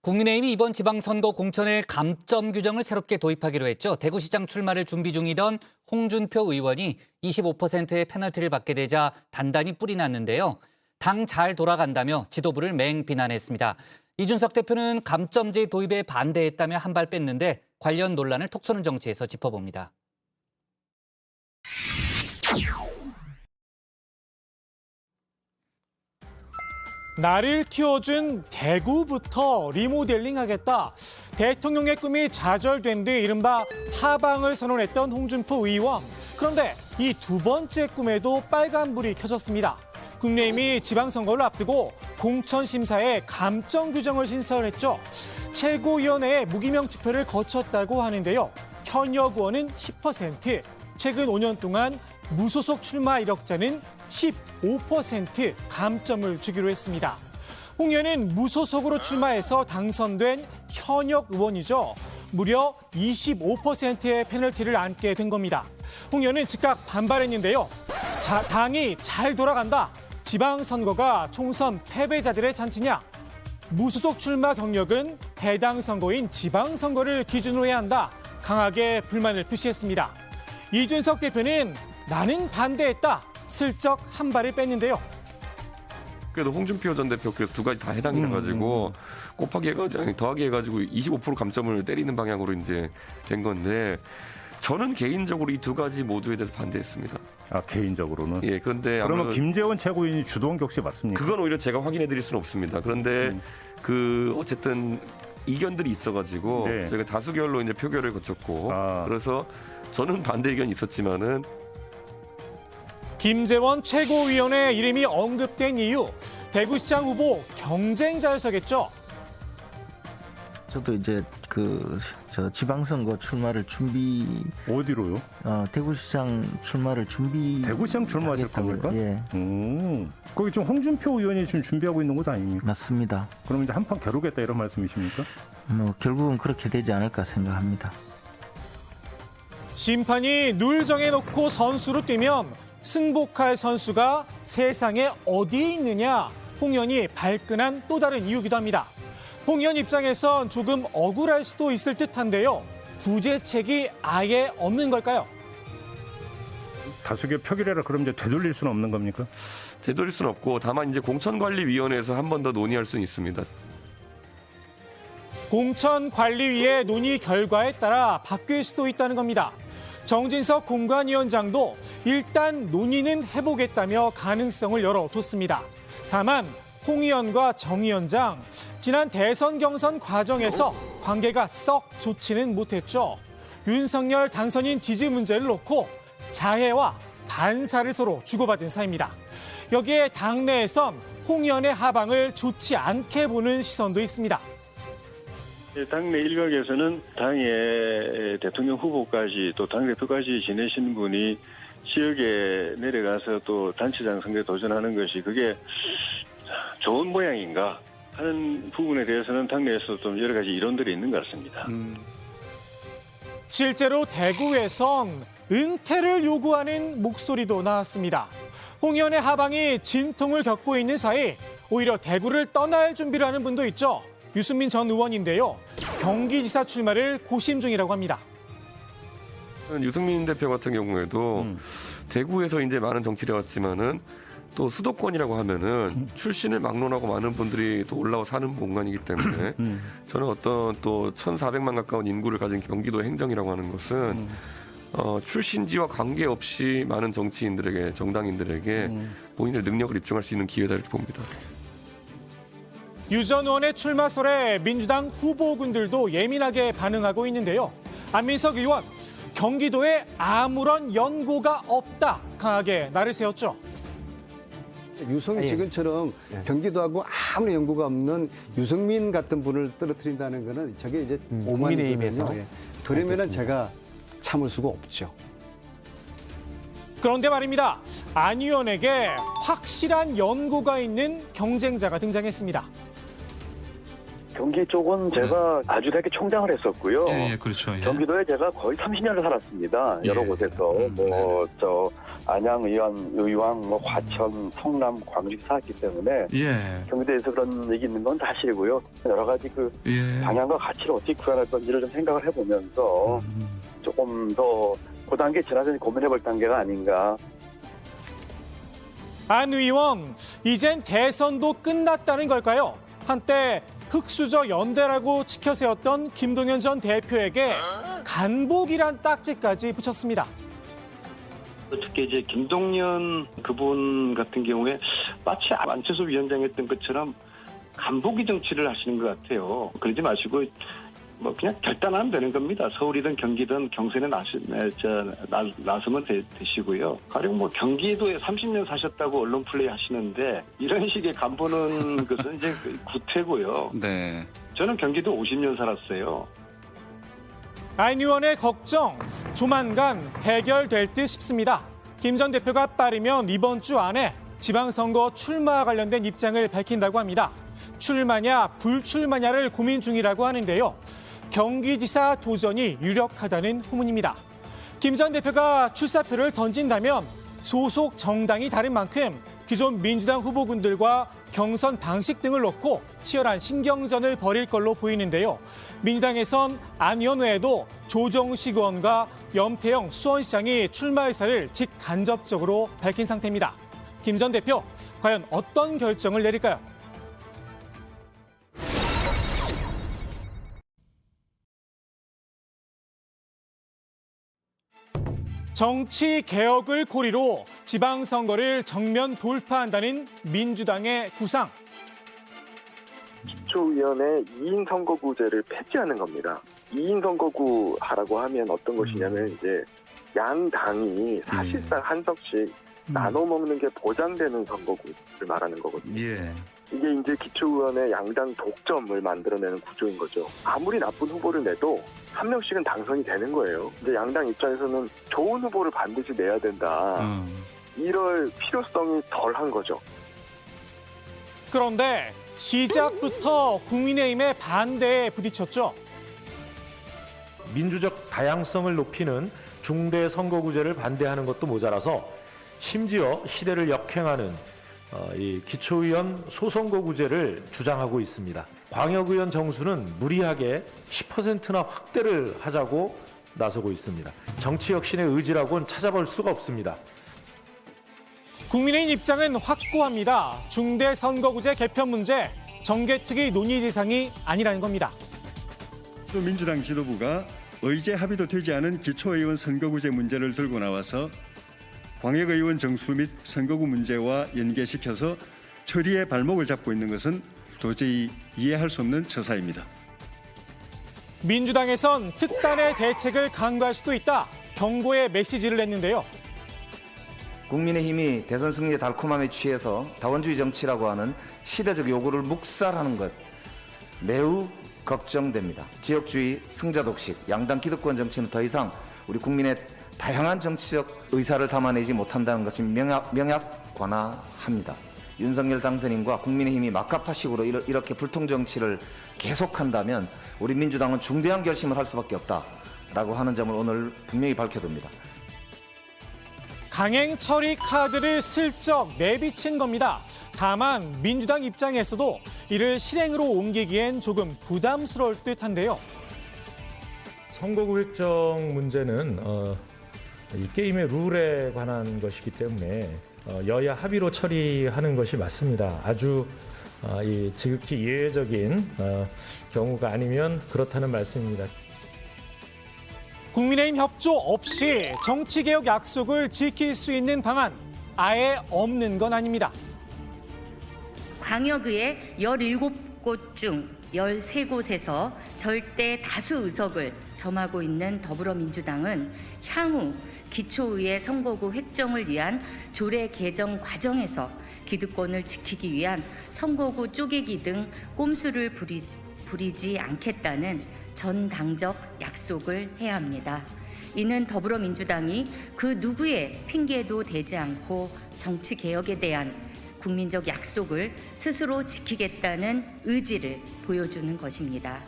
국민의힘이 이번 지방선거 공천에 감점 규정을 새롭게 도입하기로 했죠. 대구시장 출마를 준비 중이던 홍준표 의원이 25%의 페널티를 받게 되자 단단히 뿔이 났는데요. 당 잘 돌아간다며 지도부를 맹비난했습니다. 이준석 대표는 감점제 도입에 반대했다며 한 발 뺐는데 관련 논란을 톡쏘는 정치에서 짚어봅니다. 나를 키워준 대구부터 리모델링하겠다. 대통령의 꿈이 좌절된 뒤 이른바 하방을 선언했던 홍준표 의원. 그런데 이 두 번째 꿈에도 빨간불이 켜졌습니다. 국민의힘이 지방선거를 앞두고 공천심사에 감점 규정을 신설했죠. 최고위원회에 무기명 투표를 거쳤다고 하는데요. 현역 의원은 10%, 최근 5년 동안 무소속 출마 이력자는 15% 감점을 주기로 했습니다. 홍 의원은 무소속으로 출마해서 당선된 현역 의원이죠. 무려 25%의 페널티를 안게 된 겁니다. 홍 의원은 즉각 반발했는데요. 당이 잘 돌아간다. 지방선거가 총선 패배자들의 잔치냐. 무소속 출마 경력은 해당 선거인 지방선거를 기준으로 해야 한다. 강하게 불만을 표시했습니다. 이준석 대표는 나는 반대했다. 슬쩍 한 발을 뺐는데요. 그래도 홍준표 전 대표 그 두 가지 다 해당이 돼가지고 곱하기 해가지고 아니, 더하기 해가지고 25% 감점을 때리는 방향으로 이제 된 건데 저는 개인적으로 이 두 가지 모두에 대해서 반대했습니다. 아, 개인적으로는? 예, 그런데 그러면 김재원 최고위원이 주도한 격시 맞습니까? 그건 오히려 제가 확인해드릴 수는 없습니다. 그런데 그 어쨌든 이견들이 있어가지고 네. 저희가 다수결로 이제 표결을 거쳤고 그래서 저는 반대 의견이 있었지만은. 김재원 최고위원의 이름이 언급된 이유, 대구시장 후보 경쟁자여서겠죠. 저도 이제 저 지방선거 출마를 어디로요? 대구시장 출마를 준비. 대구시장 출마하실 겁니까? 예. 거기 지금 홍준표 의원이 지금 준비하고 있는 곳 아닙니까? 맞습니다. 그럼 이제 한판 겨루겠다 이런 말씀이십니까? 결국은 그렇게 되지 않을까 생각합니다. 심판이 룰 정해놓고 선수로 뛰면 승복할 선수가 세상에 어디에 있느냐. 홍 의원이 발끈한 또 다른 이유기도 합니다. 홍 의원 입장에선 조금 억울할 수도 있을 듯한데요. 구제책이 아예 없는 걸까요? 다수결 표결이라 그럼 이제 되돌릴 수는 없는 겁니까? 되돌릴 수는 없고 다만 이제 공천관리위원회에서 한 번 더 논의할 수는 있습니다. 공천관리위의 논의 결과에 따라 바뀔 수도 있다는 겁니다. 정진석 공관위원장도 일단 논의는 해보겠다며 가능성을 열어뒀습니다. 다만 홍 의원과 정 위원장, 지난 대선 경선 과정에서 관계가 썩 좋지는 못했죠. 윤석열 당선인 지지 문제를 놓고 자해와 반사를 서로 주고받은 사이입니다. 여기에 당내에선 홍 의원의 하방을 좋지 않게 보는 시선도 있습니다. 당내 일각에서는 당의 대통령 후보까지 또 당대표까지 지내신 분이 지역에 내려가서 또 단체장 선거에 도전하는 것이 그게 좋은 모양인가 하는 부분에 대해서는 당내에서 좀 여러 가지 이론들이 있는 것 같습니다. 실제로 대구에선 은퇴를 요구하는 목소리도 나왔습니다. 홍 의원의 하방이 진통을 겪고 있는 사이 오히려 대구를 떠날 준비를 하는 분도 있죠. 유승민 전 의원인데요. 경기지사 출마를 고심 중이라고 합니다. 유승민 대표 같은 경우에도 대구에서 이제 많은 정치를 해왔지만은 또 수도권이라고 하면은 출신을 막론하고 많은 분들이 또 올라와 사는 공간이기 때문에 저는 어떤 또 1,400만 가까운 인구를 가진 경기도 행정이라고 하는 것은 출신지와 관계없이 많은 정치인들에게 정당인들에게 본인의 능력을 입증할 수 있는 기회다 이렇게 봅니다. 유 전 의원의 출마설에 민주당 후보군들도 예민하게 반응하고 있는데요. 안민석 의원, 경기도에 아무런 연고가 없다 강하게 날을 세웠죠. 유성민 지금처럼 경기도하고 아무런 연고가 없는 유승민 같은 분을 떨어뜨린다는 거는 저게 이제 오만이거든요. 그러면은 제가 참을 수가 없죠. 그런데 말입니다. 안 의원에게 확실한 연고가 있는 경쟁자가 등장했습니다. 경기 쪽은 제가 아주 되게 총장을 했었고요. 예, 그렇죠. 예. 경기도에 제가 거의 30년을 살았습니다. 예. 여러 곳에서 안양, 의왕, 과천, 성남, 광주 살았기 때문에 예. 경기도에서 그런 얘기 있는 건 사실이고요. 여러 가지 예. 방향과 가치를 어떻게 구현할 건지를 좀 생각을 해보면서 조금 더 그 단계 지나서 고민해볼 단계가 아닌가. 안 의원, 이젠 대선도 끝났다는 걸까요? 한때 흑수저 연대라고 치켜세웠던 김동연 전 대표에게 간복이란 딱지까지 붙였습니다. 특히 이제 김동연 그분 같은 경우에 마치 안철수 위원장이 했던 것처럼 간보기 정치를 하시는 것 같아요. 그러지 마시고 그냥 결단하면 되는 겁니다. 서울이든 경기든 경선에 나서면 되시고요. 가령 경기도에 30년 사셨다고 언론 플레이 하시는데 이런 식의 간보는 것은 이제 구태고요. 네. 저는 경기도 50년 살았어요. 안 의원의 걱정 조만간 해결될 듯 싶습니다. 김 전 대표가 빠르면 이번 주 안에 지방선거 출마와 관련된 입장을 밝힌다고 합니다. 출마냐 불출마냐를 고민 중이라고 하는데요. 경기지사 도전이 유력하다는 후문입니다. 김 전 대표가 출사표를 던진다면 소속 정당이 다른 만큼 기존 민주당 후보군들과 경선 방식 등을 놓고 치열한 신경전을 벌일 걸로 보이는데요. 민주당에선 안 의원 외에도 조정식 의원과 염태영 수원시장이 출마 의사를 직간접적으로 밝힌 상태입니다. 김 전 대표, 과연 어떤 결정을 내릴까요? 정치 개혁을 고리로 지방선거를 정면 돌파한다는 민주당의 구상. 기초위원회 2인 선거구제를 폐지하는 겁니다. 2인 선거구 하라고 하면 어떤 것이냐면 이제 양 당이 사실상 한 석씩 나눠 먹는 게 보장되는 선거구를 말하는 거거든요. 예. 이게 이제 기초의원의 양당 독점을 만들어내는 구조인 거죠. 아무리 나쁜 후보를 내도 한 명씩은 당선이 되는 거예요. 이제 양당 입장에서는 좋은 후보를 반드시 내야 된다. 이럴 필요성이 덜한 거죠. 그런데 시작부터 국민의힘의 반대에 부딪혔죠. 민주적 다양성을 높이는 중대 선거구제를 반대하는 것도 모자라서 심지어 시대를 역행하는 이 기초의원 소선거구제를 주장하고 있습니다. 광역의원 정수는 무리하게 10%나 확대를 하자고 나서고 있습니다. 정치 혁신의 의지라고는 찾아볼 수가 없습니다. 국민의힘 입장은 확고합니다. 중대 선거구제 개편 문제, 정개특위 논의 대상이 아니라는 겁니다. 민주당 지도부가 의제 합의도 되지 않은 기초의원 선거구제 문제를 들고 나와서 광역의원 정수 및 선거구 문제와 연계시켜서 처리의 발목을 잡고 있는 것은 도저히 이해할 수 없는 처사입니다. 민주당에선 특단의 대책을 강구할 수도 있다. 경고의 메시지를 냈는데요. 국민의힘이 대선 승리의 달콤함에 취해서 다원주의 정치라고 하는 시대적 요구를 묵살하는 것 매우 걱정됩니다. 지역주의, 승자독식, 양당 기득권 정치는 더 이상 우리 국민의 다양한 정치적 의사를 담아내지 못한다는 것이 명약관화합니다. 윤석열 당선인과 국민의힘이 막가파식으로 이렇게 불통 정치를 계속한다면 우리 민주당은 중대한 결심을 할 수밖에 없다라고 하는 점을 오늘 분명히 밝혀둡니다. 강행 처리 카드를 슬쩍 내비친 겁니다. 다만 민주당 입장에서도 이를 실행으로 옮기기엔 조금 부담스러울 듯한데요. 선거구 획정 문제는 이 게임의 룰에 관한 것이기 때문에 여야 합의로 처리하는 것이 맞습니다. 아주 지극히 예외적인 경우가 아니면 그렇다는 말씀입니다. 국민의힘 협조 없이 정치개혁 약속을 지킬 수 있는 방안 아예 없는 건 아닙니다. 광역의회 17곳 중 13곳에서 절대 다수 의석을 점하고 있는 더불어민주당은 향후 기초의회 선거구 획정을 위한 조례 개정 과정에서 기득권을 지키기 위한 선거구 쪼개기 등 꼼수를 부리지 않겠다는 전당적 약속을 해야 합니다. 이는 더불어민주당이 그 누구의 핑계도 대지 않고 정치개혁에 대한 국민적 약속을 스스로 지키겠다는 의지를 보여주는 것입니다.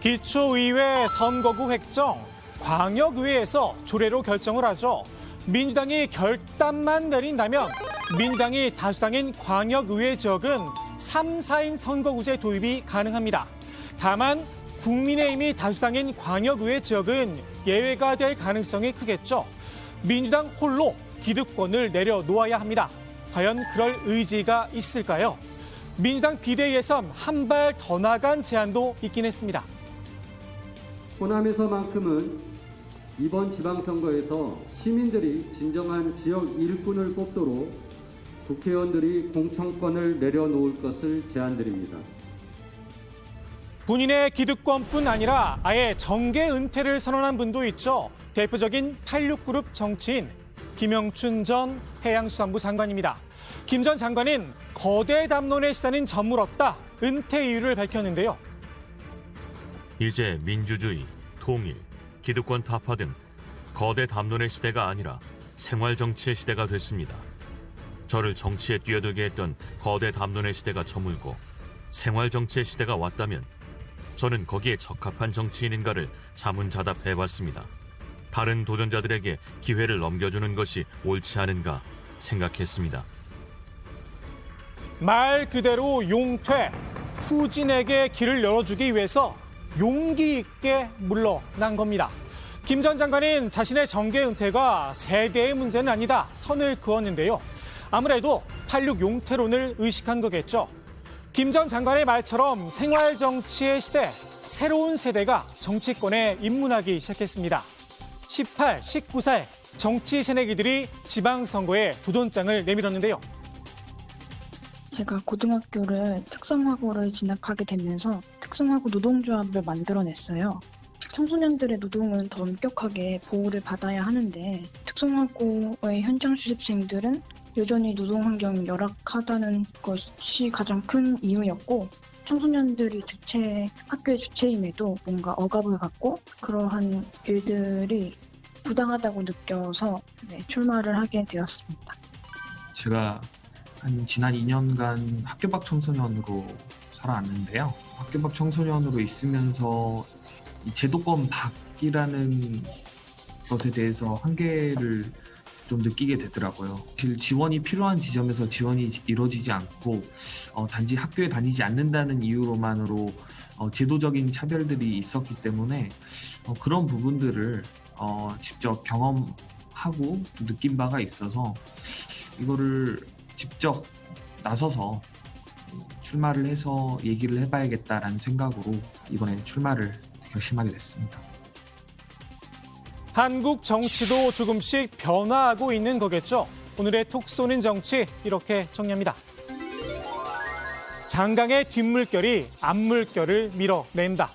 기초의회 선거구 획정, 광역의회에서 조례로 결정을 하죠. 민주당이 결단만 내린다면 민주당이 다수당인 광역의회 지역은 3, 4인 선거구제 도입이 가능합니다. 다만 국민의힘이 다수당인 광역의회 지역은 예외가 될 가능성이 크겠죠. 민주당 홀로 기득권을 내려놓아야 합니다. 과연 그럴 의지가 있을까요? 민주당 비대위에선 한 발 더 나간 제안도 있긴 했습니다. 호남에서만큼은 이번 지방선거에서 시민들이 진정한 지역 일꾼을 뽑도록 국회의원들이 공천권을 내려놓을 것을 제안드립니다. 본인의 기득권뿐 아니라 아예 정계 은퇴를 선언한 분도 있죠. 대표적인 86그룹 정치인 김영춘 전 해양수산부 장관입니다. 김 전 장관은 거대 담론의 시사는 저물었다. 은퇴 이유를 밝혔는데요. 이제 민주주의, 통일, 기득권 타파 등 거대 담론의 시대가 아니라 생활 정치의 시대가 됐습니다. 저를 정치에 뛰어들게 했던 거대 담론의 시대가 저물고 생활 정치의 시대가 왔다면 저는 거기에 적합한 정치인인가를 자문자답해봤습니다. 다른 도전자들에게 기회를 넘겨주는 것이 옳지 않은가 생각했습니다. 말 그대로 용퇴, 후진에게 길을 열어주기 위해서 용기 있게 물러난 겁니다. 김 전 장관은 자신의 정계 은퇴가 세대의 문제는 아니다 선을 그었는데요. 아무래도 86 용퇴론을 의식한 거겠죠. 김 전 장관의 말처럼 생활 정치의 시대, 새로운 세대가 정치권에 입문하기 시작했습니다. 18, 19살 정치 새내기들이 지방선거에 도전장을 내밀었는데요. 제가 고등학교를 특성화고를 진학하게 되면서 특성화고 노동조합을 만들어냈어요. 청소년들의 노동은 더 엄격하게 보호를 받아야 하는데 특성화고의 현장 수습생들은 여전히 노동 환경이 열악하다는 것이 가장 큰 이유였고 청소년들이 학교의 주체임에도 뭔가 억압을 받고 그러한 일들이 부당하다고 느껴서 출마를 하게 되었습니다. 제가 지난 2년간 학교 밖 청소년으로 살아왔는데요. 학교 밖 청소년으로 있으면서 이 제도권 밖이라는 것에 대해서 한계를 좀 느끼게 되더라고요. 지원이 필요한 지점에서 지원이 이루어지지 않고 단지 학교에 다니지 않는다는 이유로만으로 제도적인 차별들이 있었기 때문에 그런 부분들을 직접 경험하고 느낀 바가 있어서 이거를 직접 나서서 출마를 해서 얘기를 해봐야겠다라는 생각으로 이번에 출마를 결심하게 됐습니다. 한국 정치도 조금씩 변화하고 있는 거겠죠. 오늘의 톡 쏘는 정치 이렇게 정리합니다. 장강의 뒷물결이 앞물결을 밀어낸다.